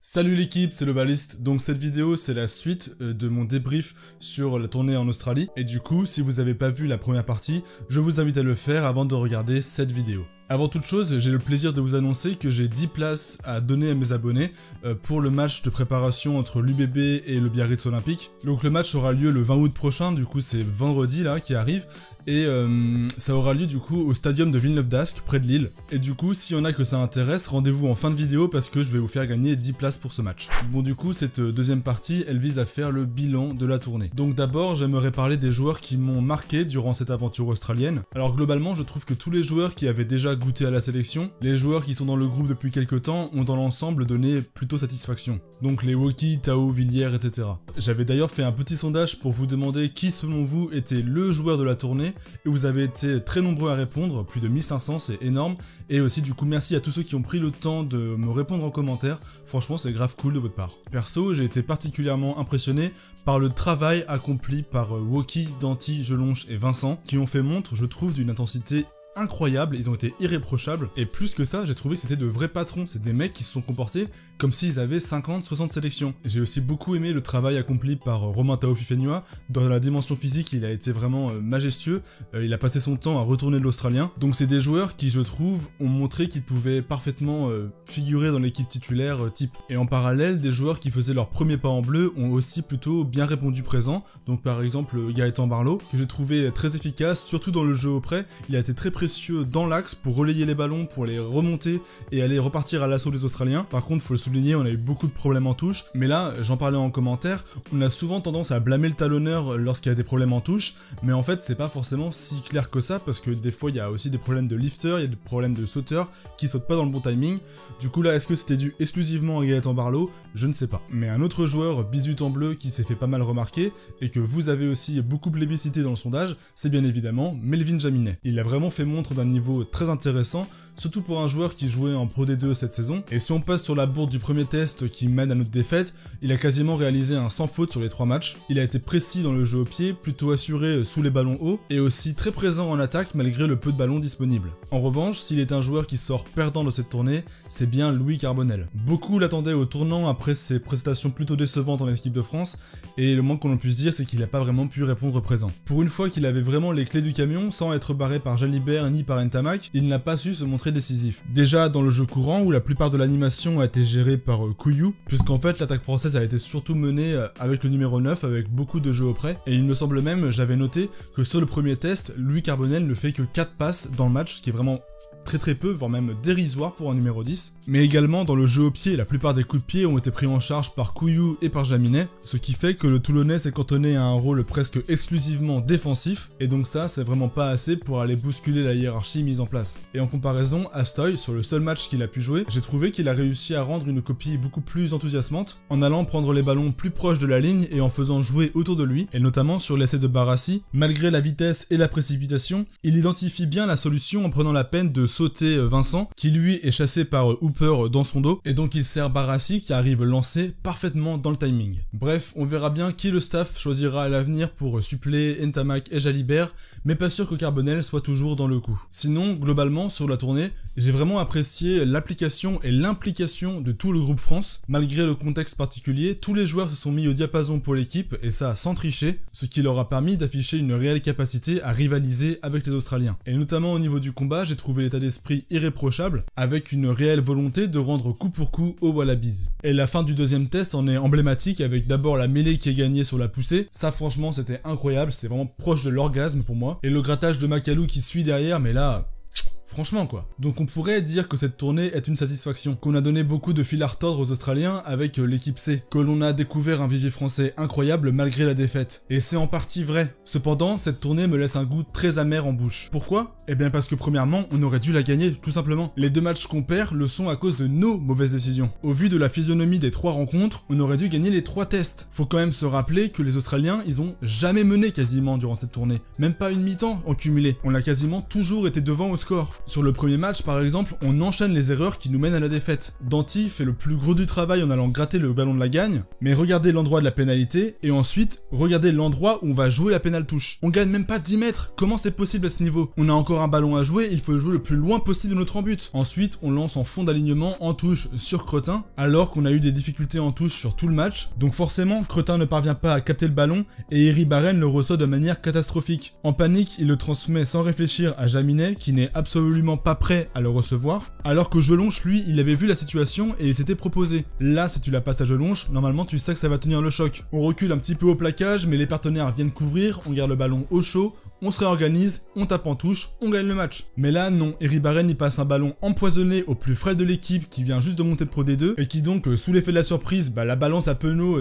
Salut l'équipe, c'est le Baliste. Donc cette vidéo c'est la suite de mon débrief sur la tournée en Australie. Et du coup, si vous n'avez pas vu la première partie, je vous invite à le faire avant de regarder cette vidéo. Avant toute chose, j'ai le plaisir de vous annoncer que j'ai 10 places à donner à mes abonnés pour le match de préparation entre l'UBB et le Biarritz Olympique. Donc le match aura lieu le 20 août prochain, du coup c'est vendredi là qui arrive. Et ça aura lieu du coup au stadium de Villeneuve-d'Ascq, près de Lille. Et du coup, s'il y en a que ça intéresse, rendez-vous en fin de vidéo parce que je vais vous faire gagner 10 places pour ce match. Bon du coup, cette deuxième partie, elle vise à faire le bilan de la tournée. Donc d'abord, j'aimerais parler des joueurs qui m'ont marqué durant cette aventure australienne. Alors globalement, je trouve que tous les joueurs qui avaient déjà goûté à la sélection, les joueurs qui sont dans le groupe depuis quelques temps, ont dans l'ensemble donné plutôt satisfaction. Donc les Woki, Tao, Villiers, etc. J'avais d'ailleurs fait un petit sondage pour vous demander qui selon vous était le joueur de la tournée, et vous avez été très nombreux à répondre, plus de 1500, c'est énorme, et aussi du coup merci à tous ceux qui ont pris le temps de me répondre en commentaire, franchement c'est grave cool de votre part. Perso, j'ai été particulièrement impressionné par le travail accompli par Woki, Danti, Jelonche et Vincent, qui ont fait montre, je trouve, d'une intensité incroyable, ils ont été irréprochables, et plus que ça, j'ai trouvé que c'était de vrais patrons, c'est des mecs qui se sont comportés comme s'ils avaient 50-60 sélections. J'ai aussi beaucoup aimé le travail accompli par Romain Taofifenua, dans la dimension physique, il a été vraiment majestueux, il a passé son temps à retourner de l'Australien, donc c'est des joueurs qui, je trouve, ont montré qu'ils pouvaient parfaitement figurer dans l'équipe titulaire type. Et en parallèle, des joueurs qui faisaient leur premier pas en bleu ont aussi plutôt bien répondu présent, donc par exemple Gaëtan Barlow, que j'ai trouvé très efficace, surtout dans le jeu auprès, il a été très précieux dans l'axe pour relayer les ballons, pour les remonter et aller repartir à l'assaut des Australiens. Par contre, faut le souligner, on a eu beaucoup de problèmes en touche, mais là, j'en parlais en commentaire, on a souvent tendance à blâmer le talonneur lorsqu'il y a des problèmes en touche, mais en fait, c'est pas forcément si clair que ça, parce que des fois, il y a aussi des problèmes de lifter, il y a des problèmes de sauteur qui sautent pas dans le bon timing. Du coup là, est-ce que c'était dû exclusivement à Gaëtan Barlow? Je ne sais pas. Mais un autre joueur, Bisut en bleu, qui s'est fait pas mal remarquer, et que vous avez aussi beaucoup plébiscité dans le sondage, c'est bien évidemment Melvin Jaminet. Il a vraiment fait montre d'un niveau très intéressant, surtout pour un joueur qui jouait en Pro D2 cette saison. Et si on passe sur la bourde du premier test qui mène à notre défaite, il a quasiment réalisé un sans faute sur les 3 matchs. Il a été précis dans le jeu au pied, plutôt assuré sous les ballons hauts, et aussi très présent en attaque malgré le peu de ballons disponibles. En revanche, s'il est un joueur qui sort perdant de cette tournée, c'est bien Louis Carbonel. Beaucoup l'attendaient au tournant après ses prestations plutôt décevantes en équipe de France, et le moins qu'on puisse dire, c'est qu'il n'a pas vraiment pu répondre présent. Pour une fois qu'il avait vraiment les clés du camion, sans être barré par Jalibert ni par Ntamak, il n'a pas su se montrer décisif. Déjà dans le jeu courant, où la plupart de l'animation a été gérée par Couillou, puisqu'en fait l'attaque française a été surtout menée avec le numéro 9, avec beaucoup de jeux auprès, et il me semble même, j'avais noté, que sur le premier test, Louis Carbonel ne fait que 4 passes dans le match, ce qui est vraiment très peu, voire même dérisoire pour un numéro 10. Mais également dans le jeu au pied, la plupart des coups de pied ont été pris en charge par Couillou et par Jaminet, ce qui fait que le Toulonnais s'est cantonné à un rôle presque exclusivement défensif, et donc ça c'est vraiment pas assez pour aller bousculer la hiérarchie mise en place. Et en comparaison, Astoy, sur le seul match qu'il a pu jouer, j'ai trouvé qu'il a réussi à rendre une copie beaucoup plus enthousiasmante, en allant prendre les ballons plus proches de la ligne et en faisant jouer autour de lui, et notamment sur l'essai de Barassi, malgré la vitesse et la précipitation, il identifie bien la solution en prenant la peine de sauter Vincent, qui lui est chassé par Hooper dans son dos, et donc il sert Barassi qui arrive lancé parfaitement dans le timing. Bref, on verra bien qui le staff choisira à l'avenir pour suppléer Ntamak et Jalibert, mais pas sûr que Carbonel soit toujours dans le coup. Sinon, globalement, sur la tournée, j'ai vraiment apprécié l'application et l'implication de tout le groupe France. Malgré le contexte particulier, tous les joueurs se sont mis au diapason pour l'équipe, et ça sans tricher, ce qui leur a permis d'afficher une réelle capacité à rivaliser avec les Australiens. Et notamment au niveau du combat, j'ai trouvé l'état d'esprit irréprochable, avec une réelle volonté de rendre coup pour coup aux Wallabies. Et la fin du deuxième test en est emblématique, avec d'abord la mêlée qui est gagnée sur la poussée. Ça franchement c'était incroyable, c'était vraiment proche de l'orgasme pour moi. Et le grattage de Macalou qui suit derrière, mais là... franchement quoi. Donc on pourrait dire que cette tournée est une satisfaction, qu'on a donné beaucoup de fil à retordre aux Australiens avec l'équipe C, que l'on a découvert un vivier français incroyable malgré la défaite. Et c'est en partie vrai. Cependant, cette tournée me laisse un goût très amer en bouche. Pourquoi? Eh bien parce que premièrement, on aurait dû la gagner tout simplement. Les 2 matchs qu'on perd le sont à cause de nos mauvaises décisions. Au vu de la physionomie des 3 rencontres, on aurait dû gagner les 3 tests. Faut quand même se rappeler que les Australiens, ils ont jamais mené quasiment durant cette tournée. Même pas une mi-temps en cumulé. On a quasiment toujours été devant au score. Sur le premier match, par exemple, on enchaîne les erreurs qui nous mènent à la défaite. Danti fait le plus gros du travail en allant gratter le ballon de la gagne, mais regardez l'endroit de la pénalité, et ensuite, regardez l'endroit où on va jouer la pénale touche. On gagne même pas 10 mètres, comment c'est possible à ce niveau? On a encore encore un ballon à jouer, il faut le jouer le plus loin possible de notre but. Ensuite, on lance en fond d'alignement en touche sur Cretin, alors qu'on a eu des difficultés en touche sur tout le match. Donc forcément, Cretin ne parvient pas à capter le ballon et Iribarren le reçoit de manière catastrophique. En panique, il le transmet sans réfléchir à Jaminet, qui n'est absolument pas prêt à le recevoir, alors que Jelonche, lui, il avait vu la situation et il s'était proposé. Là, si tu la passes à Jelonche, normalement tu sais que ça va tenir le choc. On recule un petit peu au plaquage, mais les partenaires viennent couvrir, on garde le ballon au chaud, on se réorganise, on tape en touche, on gagne le match. Mais là, non, Iribarren il passe un ballon empoisonné au plus frais de l'équipe qui vient juste de monter de Pro D2 et qui donc, sous l'effet de la surprise, la balance à Penaud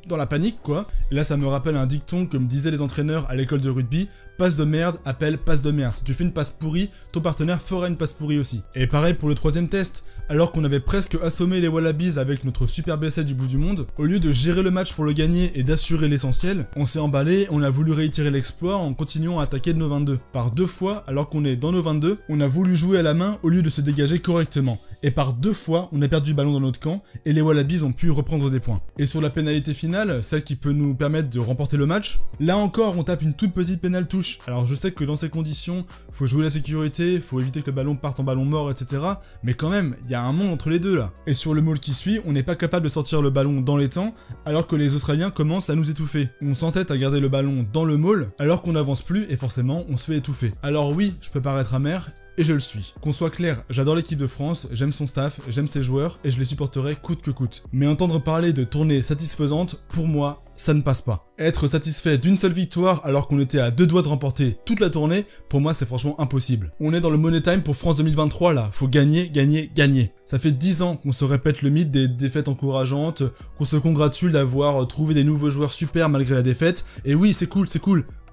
dans la panique quoi. Et là ça me rappelle un dicton que me disaient les entraîneurs à l'école de rugby, passe de merde appelle passe de merde. Si tu fais une passe pourrie, ton partenaire fera une passe pourrie aussi. Et pareil pour le troisième test, alors qu'on avait presque assommé les Wallabies avec notre super BC du bout du monde, au lieu de gérer le match pour le gagner et d'assurer l'essentiel, on s'est emballé, on a voulu réitérer l'exploit en continuant à attaquer de nos 22. Par 2 fois, alors qu'on est dans nos 22, on a voulu jouer à la main au lieu de se dégager correctement. Et par 2 fois, on a perdu le ballon dans notre camp et les Wallabies ont pu reprendre des points. Et sur la pénalité finale, celle qui peut nous permettre de remporter le match, là encore on tape une toute petite pénale touche. Alors je sais que dans ces conditions, faut jouer la sécurité, faut éviter que le ballon parte en ballon mort, etc. Mais quand même, il y a un monde entre les deux là. Et sur le maul qui suit, on n'est pas capable de sortir le ballon dans les temps, alors que les Australiens commencent à nous étouffer. On s'entête à garder le ballon dans le maul, alors qu'on n'avance plus et forcément on se fait étouffer. Alors oui, je peux paraître amer, et je le suis. Qu'on soit clair, j'adore l'équipe de France, j'aime son staff, j'aime ses joueurs, et je les supporterai coûte que coûte. Mais entendre parler de tournée satisfaisante, pour moi, ça ne passe pas. Être satisfait d'une seule victoire alors qu'on était à 2 doigts de remporter toute la tournée, pour moi c'est franchement impossible. On est dans le money time pour France 2023 là, faut gagner, gagner, gagner. Ça fait 10 ans qu'on se répète le mythe des défaites encourageantes, qu'on se congratule d'avoir trouvé des nouveaux joueurs super malgré la défaite, et oui c'est cool,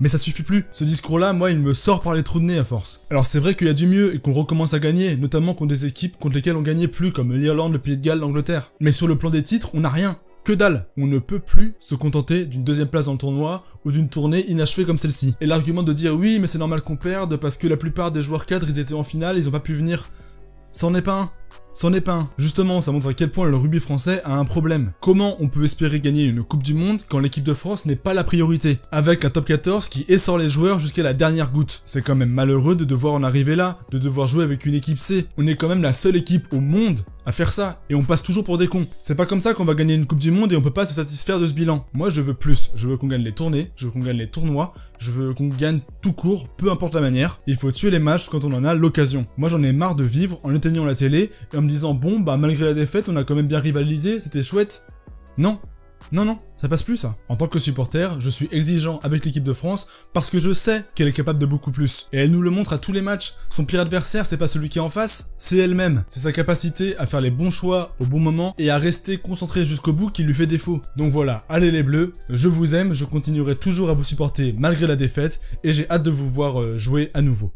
mais ça suffit plus. Ce discours-là, moi, il me sort par les trous de nez à force. Alors c'est vrai qu'il y a du mieux et qu'on recommence à gagner, notamment contre des équipes contre lesquelles on gagnait plus, comme l'Irlande, le Pays de Galles, l'Angleterre. Mais sur le plan des titres, on n'a rien. Que dalle. On ne peut plus se contenter d'une 2e place dans le tournoi ou d'une tournée inachevée comme celle-ci. Et l'argument de dire oui, mais c'est normal qu'on perde parce que la plupart des joueurs cadres, ils étaient en finale, ils ont pas pu venir. Ça en est pas un. C'en est pas un. Justement, ça montre à quel point le rugby français a un problème. Comment on peut espérer gagner une Coupe du Monde quand l'équipe de France n'est pas la priorité, avec un top 14 qui essore les joueurs jusqu'à la dernière goutte. C'est quand même malheureux de devoir en arriver là, de devoir jouer avec une équipe C. On est quand même la seule équipe au monde à faire ça, et on passe toujours pour des cons. C'est pas comme ça qu'on va gagner une Coupe du Monde et on peut pas se satisfaire de ce bilan. Moi je veux plus, je veux qu'on gagne les tournées, je veux qu'on gagne les tournois, je veux qu'on gagne tout court, peu importe la manière. Il faut tuer les matchs quand on en a l'occasion. Moi j'en ai marre de vivre en éteignant la télé et en me disant bon malgré la défaite on a quand même bien rivalisé, c'était chouette. Non. Non, ça passe plus ça. En tant que supporter, je suis exigeant avec l'équipe de France parce que je sais qu'elle est capable de beaucoup plus. Et elle nous le montre à tous les matchs. Son pire adversaire, c'est pas celui qui est en face, c'est elle-même. C'est sa capacité à faire les bons choix au bon moment et à rester concentré jusqu'au bout qui lui fait défaut. Donc voilà, allez les Bleus, je vous aime, je continuerai toujours à vous supporter malgré la défaite et j'ai hâte de vous voir jouer à nouveau.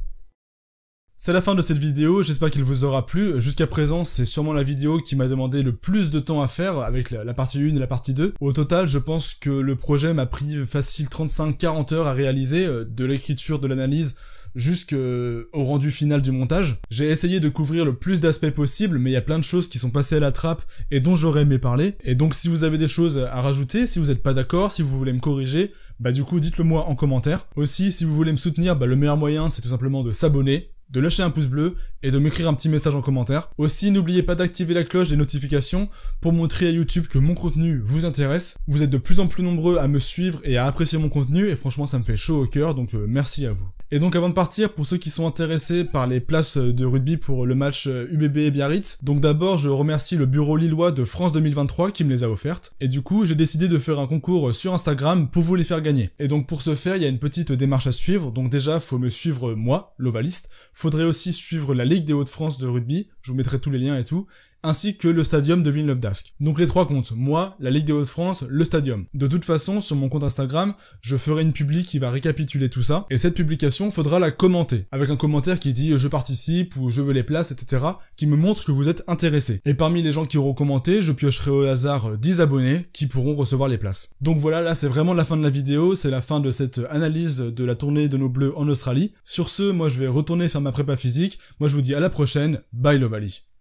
C'est la fin de cette vidéo, j'espère qu'il vous aura plu. Jusqu'à présent, c'est sûrement la vidéo qui m'a demandé le plus de temps à faire avec la partie 1 et la partie 2. Au total, je pense que le projet m'a pris facile 35-40 heures à réaliser, de l'écriture, de l'analyse, jusqu'au rendu final du montage. J'ai essayé de couvrir le plus d'aspects possible, mais il y a plein de choses qui sont passées à la trappe et dont j'aurais aimé parler. Et donc si vous avez des choses à rajouter, si vous n'êtes pas d'accord, si vous voulez me corriger, du coup dites-le moi en commentaire. Aussi, si vous voulez me soutenir, le meilleur moyen c'est tout simplement de s'abonner, de lâcher un pouce bleu et de m'écrire un petit message en commentaire. Aussi, n'oubliez pas d'activer la cloche des notifications pour montrer à YouTube que mon contenu vous intéresse. Vous êtes de plus en plus nombreux à me suivre et à apprécier mon contenu et franchement ça me fait chaud au cœur, donc merci à vous. Et donc avant de partir, pour ceux qui sont intéressés par les places de rugby pour le match UBB et Biarritz, donc d'abord je remercie le bureau lillois de France 2023 qui me les a offertes, et du coup j'ai décidé de faire un concours sur Instagram pour vous les faire gagner. Et donc pour ce faire, il y a une petite démarche à suivre, donc déjà faut me suivre moi, l'Ovaliste, faudrait aussi suivre la Ligue des Hauts-de-France de rugby, je vous mettrai tous les liens et tout, ainsi que le stadium de Villeneuve-d'Ascq. Donc les 3 comptes, moi, la Ligue des Hauts-de-France, le stadium. De toute façon, sur mon compte Instagram, je ferai une publi qui va récapituler tout ça, et cette publication, faudra la commenter, avec un commentaire qui dit « je participe » ou « je veux les places », etc., qui me montre que vous êtes intéressé. Et parmi les gens qui auront commenté, je piocherai au hasard 10 abonnés qui pourront recevoir les places. Donc voilà, là c'est vraiment la fin de la vidéo, c'est la fin de cette analyse de la tournée de nos Bleus en Australie. Sur ce, moi je vais retourner faire ma prépa physique, moi je vous dis à la prochaine, bye l'Ovalie.